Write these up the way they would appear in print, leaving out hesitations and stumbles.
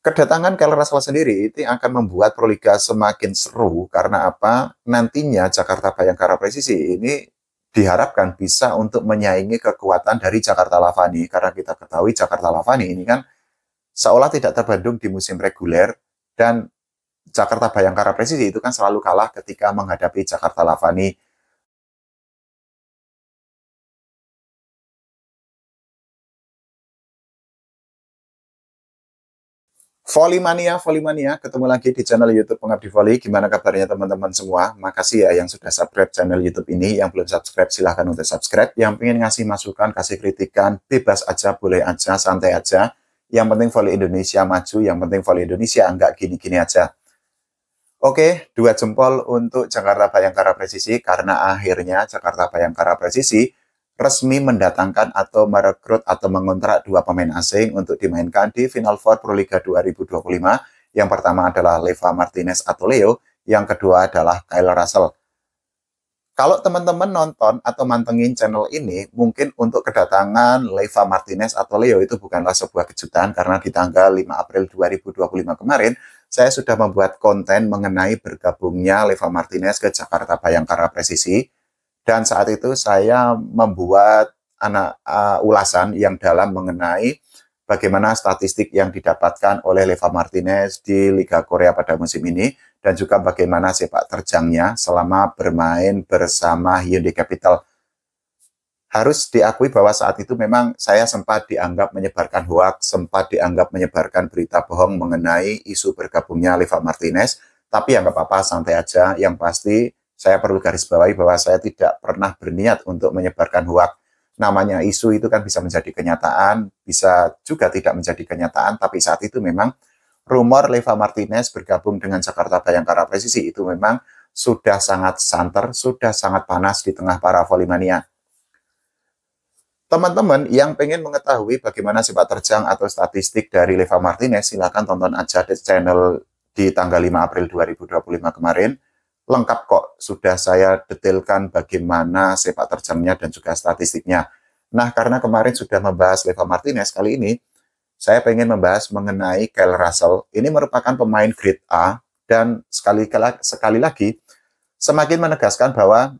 Kedatangan Kyle Russell sendiri itu akan membuat Proliga semakin seru karena apa? Nantinya Jakarta Bayangkara Presisi ini diharapkan bisa untuk menyaingi kekuatan dari Jakarta Lavani karena kita ketahui Jakarta Lavani ini kan seolah tidak terbendung di musim reguler dan Jakarta Bayangkara Presisi itu kan selalu kalah ketika menghadapi Jakarta Lavani. Volley Mania, ketemu lagi di channel YouTube Pengabdi Volley. Gimana kabarnya teman-teman semua? Makasih ya yang sudah subscribe channel YouTube ini. Yang belum subscribe silahkan untuk subscribe. Yang pengen ngasih masukan, kasih kritikan, bebas aja, boleh aja, santai aja. Yang penting volley Indonesia maju, yang penting volley Indonesia nggak gini-gini aja. Oke, 2 jempol untuk Jakarta Bayangkara Presisi karena akhirnya Jakarta Bayangkara Presisi resmi mendatangkan atau merekrut atau mengontrak 2 pemain asing untuk dimainkan di Final Four Proliga 2025. Yang pertama adalah Leva Martinez atau Leo, yang kedua adalah Kyle Russell. Kalau teman-teman nonton atau mantengin channel ini, mungkin untuk kedatangan Leva Martinez atau Leo itu bukanlah sebuah kejutan karena di tanggal 5 April 2025 kemarin, saya sudah membuat konten mengenai bergabungnya Leva Martinez ke Jakarta Bayangkara Presisi. Dan saat itu saya membuat ulasan yang dalam mengenai bagaimana statistik yang didapatkan oleh Leva Martinez di Liga Korea pada musim ini, dan juga bagaimana sepak terjangnya selama bermain bersama Hyundai Capital. Harus diakui bahwa saat itu memang saya sempat dianggap menyebarkan hoaks, sempat dianggap menyebarkan berita bohong mengenai isu bergabungnya Leva Martinez, tapi ya nggak apa-apa, santai aja. Yang pasti saya perlu garis bawahi bahwa saya tidak pernah berniat untuk menyebarkan hoaks. Namanya isu itu kan bisa menjadi kenyataan, bisa juga tidak menjadi kenyataan, tapi saat itu memang rumor Leva Martinez bergabung dengan Jakarta Bayangkara Presisi itu memang sudah sangat santer, sudah sangat panas di tengah para volley-mania. Teman-teman yang pengen mengetahui bagaimana sepak terjang atau statistik dari Leva Martinez, silakan tonton aja di channel di tanggal 5 April 2025 kemarin. Lengkap kok, sudah saya detailkan bagaimana sepak terjangnya dan juga statistiknya. Nah, karena kemarin sudah membahas Leva Martinez, kali ini saya pengen membahas mengenai Kyle Russell. Ini merupakan pemain grade A, dan sekali lagi, semakin menegaskan bahwa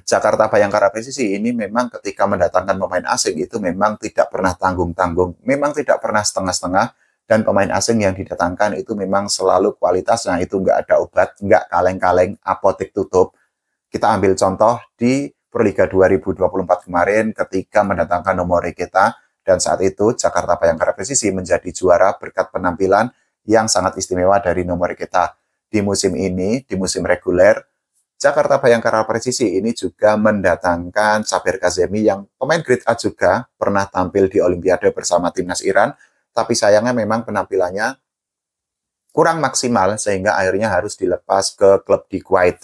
Jakarta Bayangkara Presisi ini memang ketika mendatangkan pemain asing itu memang tidak pernah tanggung-tanggung, memang tidak pernah setengah-setengah, dan pemain asing yang didatangkan itu memang selalu kualitasnya itu nggak ada obat, nggak kaleng-kaleng, apotek tutup. Kita ambil contoh di Proliga 2024 kemarin ketika mendatangkan Nomoriketa, dan saat itu Jakarta Bayangkara Presisi menjadi juara berkat penampilan yang sangat istimewa dari Nomoriketa. Di musim ini, di musim reguler, Jakarta Bayangkara Presisi ini juga mendatangkan Saber Kazemi yang pemain grade A juga, pernah tampil di Olimpiade bersama timnas Iran, tapi sayangnya memang penampilannya kurang maksimal sehingga akhirnya harus dilepas ke klub di Kuwait.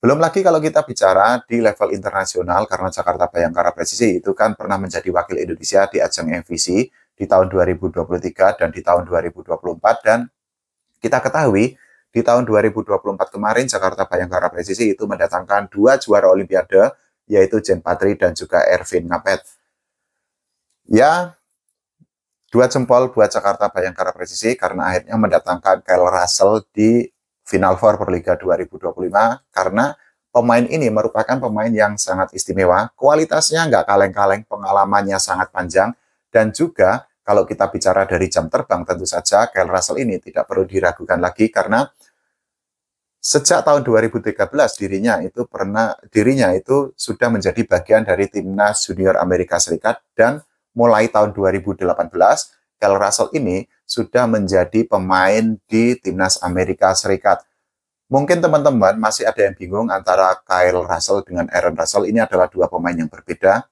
Belum lagi kalau kita bicara di level internasional, karena Jakarta Bayangkara Presisi itu kan pernah menjadi wakil Indonesia di ajang MVC di tahun 2023 dan di tahun 2024, dan kita ketahui di tahun 2024 kemarin Jakarta Bayangkara Presisi itu mendatangkan 2 juara Olimpiade, yaitu Jen Patri dan juga Ervin Ngapet. Ya, 2 jempol buat Jakarta Bayangkara Presisi karena akhirnya mendatangkan Kyle Russell di Final Four Proliga 2025, karena pemain ini merupakan pemain yang sangat istimewa, kualitasnya nggak kaleng-kaleng, pengalamannya sangat panjang, dan juga kalau kita bicara dari jam terbang, tentu saja Kyle Russell ini tidak perlu diragukan lagi karena sejak tahun 2013 dirinya itu sudah menjadi bagian dari timnas junior Amerika Serikat, dan mulai tahun 2018, Kyle Russell ini sudah menjadi pemain di timnas Amerika Serikat. Mungkin teman-teman masih ada yang bingung antara Kyle Russell dengan Aaron Russell. Ini adalah 2 pemain yang berbeda.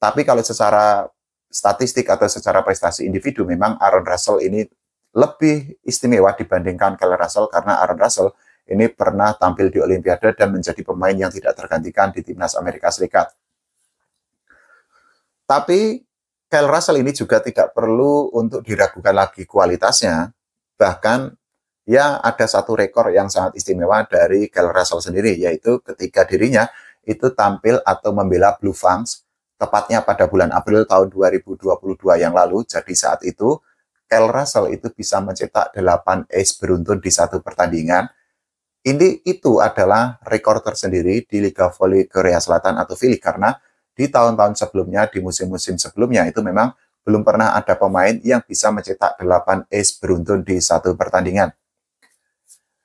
Tapi kalau secara statistik atau secara prestasi individu, memang Aaron Russell ini lebih istimewa dibandingkan Kyle Russell, karena Aaron Russell ini pernah tampil di Olimpiade dan menjadi pemain yang tidak tergantikan di timnas Amerika Serikat. Tapi Kyle Russell ini juga tidak perlu untuk diragukan lagi kualitasnya. Bahkan ya ada satu rekor yang sangat istimewa dari Kyle Russell sendiri, yaitu ketika dirinya itu tampil atau membela Blue Fangs, tepatnya pada bulan April tahun 2022 yang lalu. Jadi saat itu Kyle Russell itu bisa mencetak 8 ace beruntun di satu pertandingan. Itu adalah rekor tersendiri di Liga Voli Korea Selatan atau V-League, karena di tahun-tahun sebelumnya, di musim-musim sebelumnya itu memang belum pernah ada pemain yang bisa mencetak 8 ace beruntun di satu pertandingan.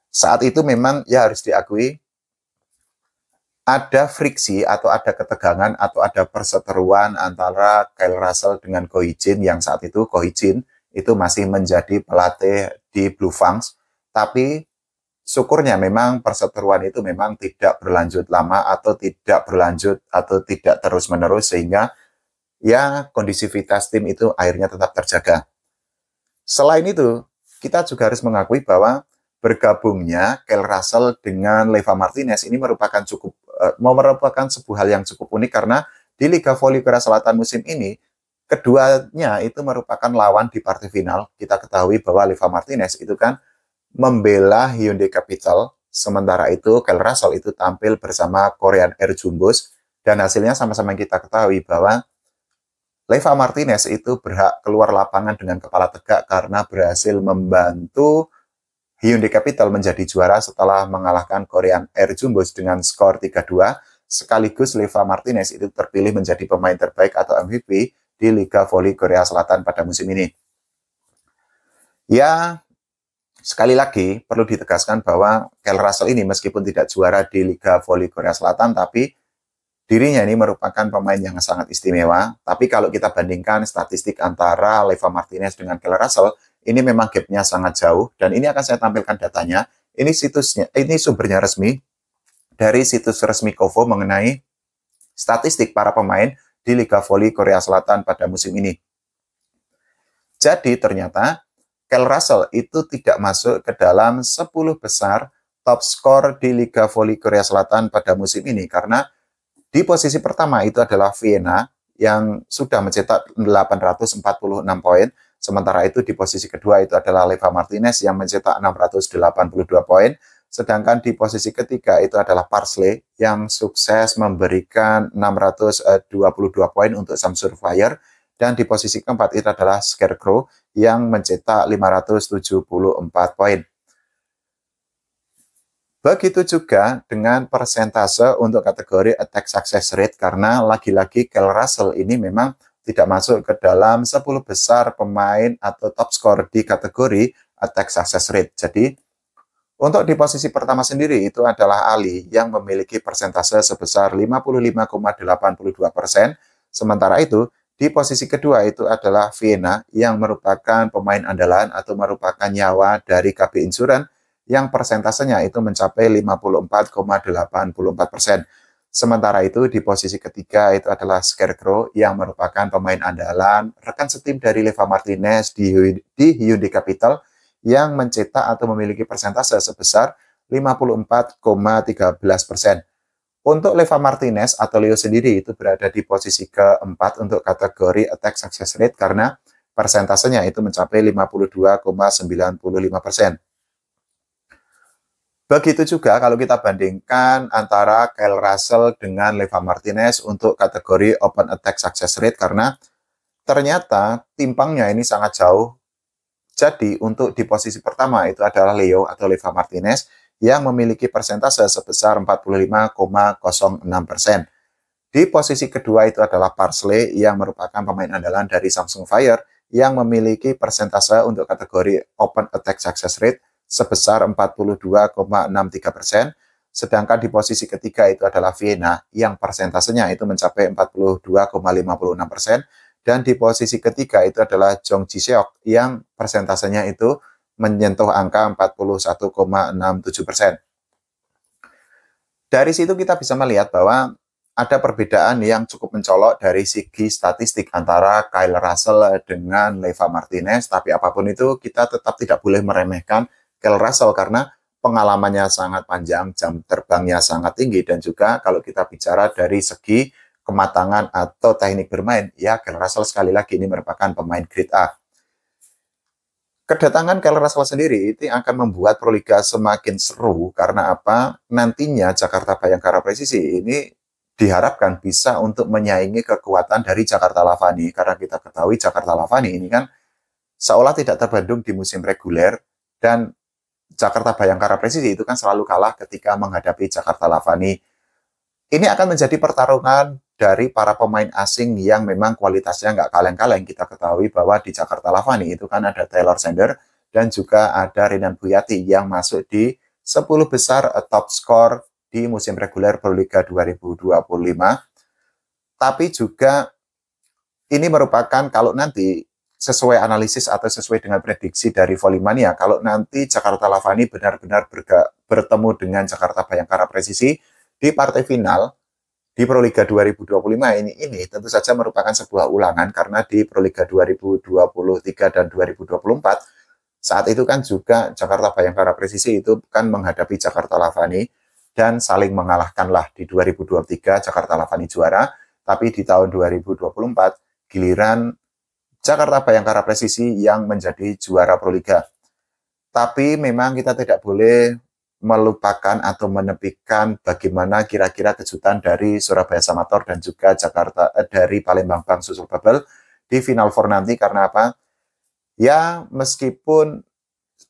Saat itu memang ya harus diakui ada friksi atau ada ketegangan atau ada perseteruan antara Kyle Russell dengan Ko Hee-jin, yang saat itu Ko Hee-jin itu masih menjadi pelatih di Blue Fangs. Tapi syukurnya memang perseteruan itu memang tidak berlanjut lama atau tidak berlanjut atau tidak terus-menerus, sehingga ya kondisivitas tim itu akhirnya tetap terjaga. Selain itu, kita juga harus mengakui bahwa bergabungnya Kyle Russell dengan Leva Martinez ini merupakan sebuah hal yang cukup unik, karena di Liga Voli Korea Selatan musim ini keduanya itu merupakan lawan di partai final. Kita ketahui bahwa Leva Martinez itu kan membela Hyundai Capital, sementara itu Kyle Russell itu tampil bersama Korean Air Jumbos, dan hasilnya sama-sama kita ketahui bahwa Leva Martinez itu berhak keluar lapangan dengan kepala tegak karena berhasil membantu Hyundai Capital menjadi juara setelah mengalahkan Korean Air Jumbos dengan skor 3-2. Sekaligus Leva Martinez itu terpilih menjadi pemain terbaik atau MVP di Liga Voli Korea Selatan pada musim ini. Ya, sekali lagi perlu ditegaskan bahwa Kyle Russell ini meskipun tidak juara di Liga Voli Korea Selatan, tapi dirinya ini merupakan pemain yang sangat istimewa. Tapi kalau kita bandingkan statistik antara Leva Martinez dengan Kyle Russell, ini memang gap-nya sangat jauh, dan ini akan saya tampilkan datanya. Ini sumbernya resmi dari situs resmi KOVO mengenai statistik para pemain di Liga Voli Korea Selatan pada musim ini. Jadi ternyata Kyle Russell itu tidak masuk ke dalam 10 besar top skor di Liga Voli Korea Selatan pada musim ini, karena di posisi pertama itu adalah Vienna yang sudah mencetak 846 poin. Sementara itu di posisi kedua itu adalah Leva Martinez yang mencetak 682 poin. Sedangkan di posisi ketiga itu adalah Parsley yang sukses memberikan 622 poin untuk Samsung Fire. Dan di posisi keempat itu adalah Scarecrow yang mencetak 574 poin. Begitu juga dengan persentase untuk kategori attack success rate, karena lagi-lagi Kyle Russell ini memang tidak masuk ke dalam 10 besar pemain atau top score di kategori attack success rate. Jadi, untuk di posisi pertama sendiri itu adalah Ali yang memiliki persentase sebesar 55,82%. Sementara itu, di posisi kedua itu adalah Vienna yang merupakan pemain andalan atau merupakan nyawa dari KB Insurance yang persentasenya itu mencapai 54,84%. Sementara itu di posisi ketiga itu adalah Scarecrow yang merupakan pemain andalan, rekan setim dari Leva Martinez di Hyundai Capital yang mencetak atau memiliki persentase sebesar 54,13%. Untuk Leva Martinez atau Leo sendiri itu berada di posisi keempat untuk kategori attack success rate karena persentasenya itu mencapai 52,95%. Begitu juga kalau kita bandingkan antara Kyle Russell dengan Leva Martinez untuk kategori open attack success rate, karena ternyata timpangnya ini sangat jauh. Jadi untuk di posisi pertama itu adalah Leo atau Leva Martinez yang memiliki persentase sebesar 45,06%. Di posisi kedua itu adalah Parsley yang merupakan pemain andalan dari Samsung Fire yang memiliki persentase untuk kategori open attack success rate sebesar 42,63%, sedangkan di posisi ketiga itu adalah Vienna yang persentasenya itu mencapai 42,56%, dan di posisi ketiga itu adalah Jong Ji-seok yang persentasenya itu menyentuh angka 41,67%. Dari situ kita bisa melihat bahwa ada perbedaan yang cukup mencolok dari segi statistik antara Kyle Russell dengan Leva Martinez, tapi apapun itu kita tetap tidak boleh meremehkan Kyle Russell karena pengalamannya sangat panjang, jam terbangnya sangat tinggi, dan juga kalau kita bicara dari segi kematangan atau teknik bermain, ya Kyle Russell sekali lagi ini merupakan pemain grade A. Kedatangan Kyle Russell sendiri itu akan membuat Proliga semakin seru karena apa? Nantinya Jakarta Bayangkara Presisi ini diharapkan bisa untuk menyaingi kekuatan dari Jakarta Lavani, karena kita ketahui Jakarta Lavani ini kan seolah tidak terbendung di musim reguler, dan Jakarta Bayangkara Presisi itu kan selalu kalah ketika menghadapi Jakarta Lavani. Ini akan menjadi pertarungan dari para pemain asing yang memang kualitasnya nggak kaleng-kaleng. Kita ketahui bahwa di Jakarta Lavani itu kan ada Taylor Sander dan juga ada Renan Buyati yang masuk di 10 besar top skor di musim reguler Proliga 2025. Tapi juga ini merupakan kalau nanti sesuai analisis atau sesuai dengan prediksi dari Volley-Mania, kalau nanti Jakarta Lavani benar-benar bertemu dengan Jakarta Bayangkara Presisi di partai final di Proliga 2025 ini tentu saja merupakan sebuah ulangan, karena di Proliga 2023 dan 2024 saat itu kan juga Jakarta Bayangkara Presisi itu kan menghadapi Jakarta Lavani dan saling mengalahkanlah. Di 2023 Jakarta Lavani juara, tapi di tahun 2024 giliran Jakarta Bayangkara Presisi yang menjadi juara Proliga. Tapi memang kita tidak boleh melupakan atau menepikan bagaimana kira-kira kejutan dari Surabaya Samator dan juga dari Palembang Bank Susul Bubble di Final Four nanti. Karena apa? Ya, meskipun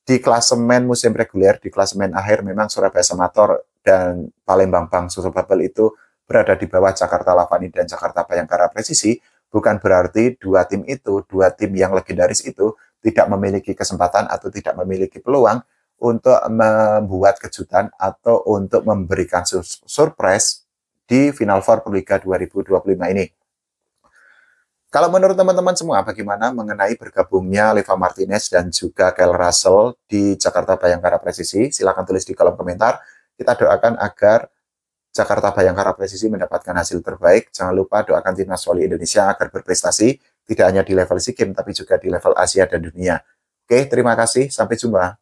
di klasemen musim reguler, di klasemen akhir memang Surabaya Samator dan Palembang Bank Susul Bubble itu berada di bawah Jakarta Lavani dan Jakarta Bayangkara Presisi, bukan berarti dua tim yang legendaris itu tidak memiliki kesempatan atau tidak memiliki peluang untuk membuat kejutan atau untuk memberikan surprise di Final Four Proliga 2025 ini. Kalau menurut teman-teman semua, bagaimana mengenai bergabungnya Leva Martinez dan juga Kyle Russell di Jakarta Bayangkara Presisi? Silahkan tulis di kolom komentar. Kita doakan agar Jakarta Bayangkara Presisi mendapatkan hasil terbaik. Jangan lupa doakan timnas voli Indonesia agar berprestasi, tidak hanya di level SEA Games, tapi juga di level Asia dan dunia. Oke, terima kasih. Sampai jumpa.